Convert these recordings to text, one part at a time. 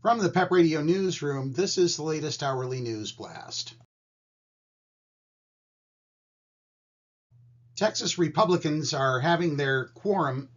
From the PEP Radio Newsroom, this is the latest hourly news blast. Texas Republicans are having their quorum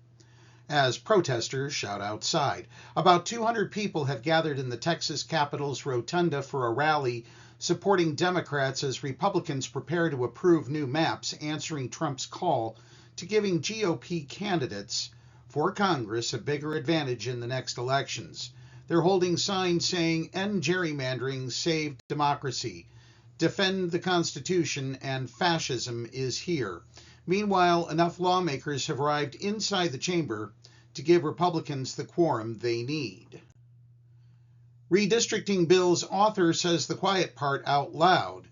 as protesters shout outside. About 200 people have gathered in the Texas Capitol's rotunda for a rally supporting Democrats as Republicans prepare to approve new maps answering Trump's call to giving GOP candidates for Congress a bigger advantage in the next elections. They're holding signs saying, "End gerrymandering, save democracy, defend the Constitution, and fascism is here." Meanwhile, enough lawmakers have arrived inside the chamber to give Republicans the quorum they need. Redistricting bill's author says the quiet part out loud.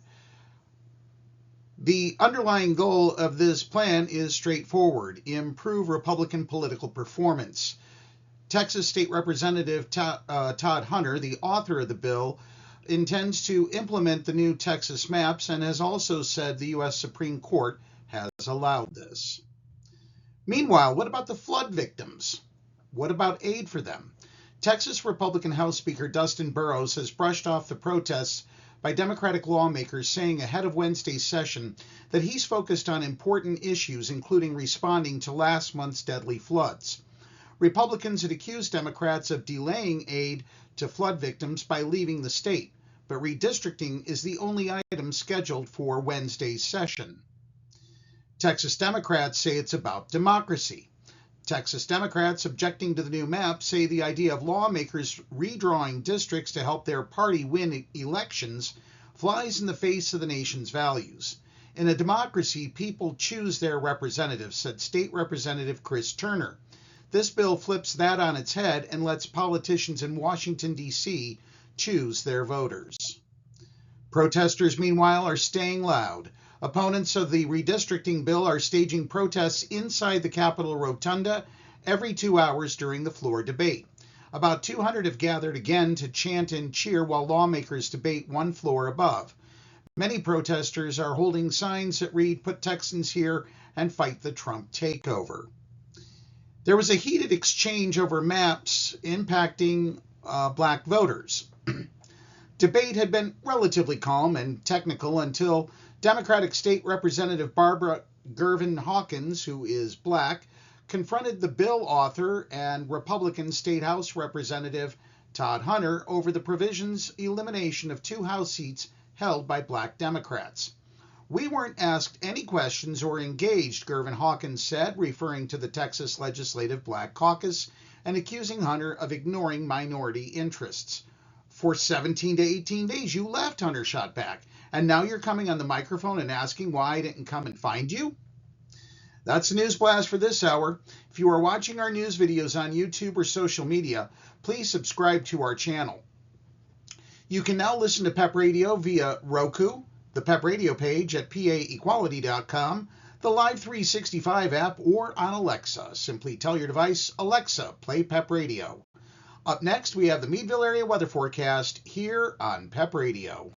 The underlying goal of this plan is straightforward: improve Republican political performance. Texas State Representative Todd Hunter, the author of the bill, intends to implement the new Texas maps and has also said the U.S. Supreme Court has allowed this. Meanwhile, what about the flood victims? What about aid for them? Texas Republican House Speaker Dustin Burrows has brushed off the protests by Democratic lawmakers, saying ahead of Wednesday's session that he's focused on important issues, including responding to last month's deadly floods. Republicans had accused Democrats of delaying aid to flood victims by leaving the state, but redistricting is the only item scheduled for Wednesday's session. Texas Democrats say it's about democracy. Texas Democrats objecting to the new map say the idea of lawmakers redrawing districts to help their party win elections flies in the face of the nation's values. In a democracy, people choose their representatives, said State Representative Chris Turner. This bill flips that on its head and lets politicians in Washington, D.C. choose their voters. Protesters, meanwhile, are staying loud. Opponents of the redistricting bill are staging protests inside the Capitol rotunda every 2 hours during the floor debate. About 200 have gathered again to chant and cheer while lawmakers debate one floor above. Many protesters are holding signs that read, "Put Texans here and fight the Trump takeover." There was a heated exchange over maps impacting black voters. Debate had been relatively calm and technical until Democratic State Representative Barbara Gervin-Hawkins, who is black, confronted the bill author and Republican State House Representative Todd Hunter over the provision's elimination of 2 House seats held by black Democrats. "We weren't asked any questions or engaged," Gervin-Hawkins said, referring to the Texas Legislative Black Caucus and accusing Hunter of ignoring minority interests. "For 17 to 18 days, you left," Hunter shot back, "and now you're coming on the microphone and asking why I didn't come and find you?" That's the news blast for this hour. If you are watching our news videos on YouTube or social media, please subscribe to our channel. You can now listen to PEP Radio via Roku, the PEP Radio page at paequality.com, the Live 365 app, or on Alexa. Simply tell your device, "Alexa, play PEP Radio." Up next, we have the Meadville area weather forecast here on PEP Radio.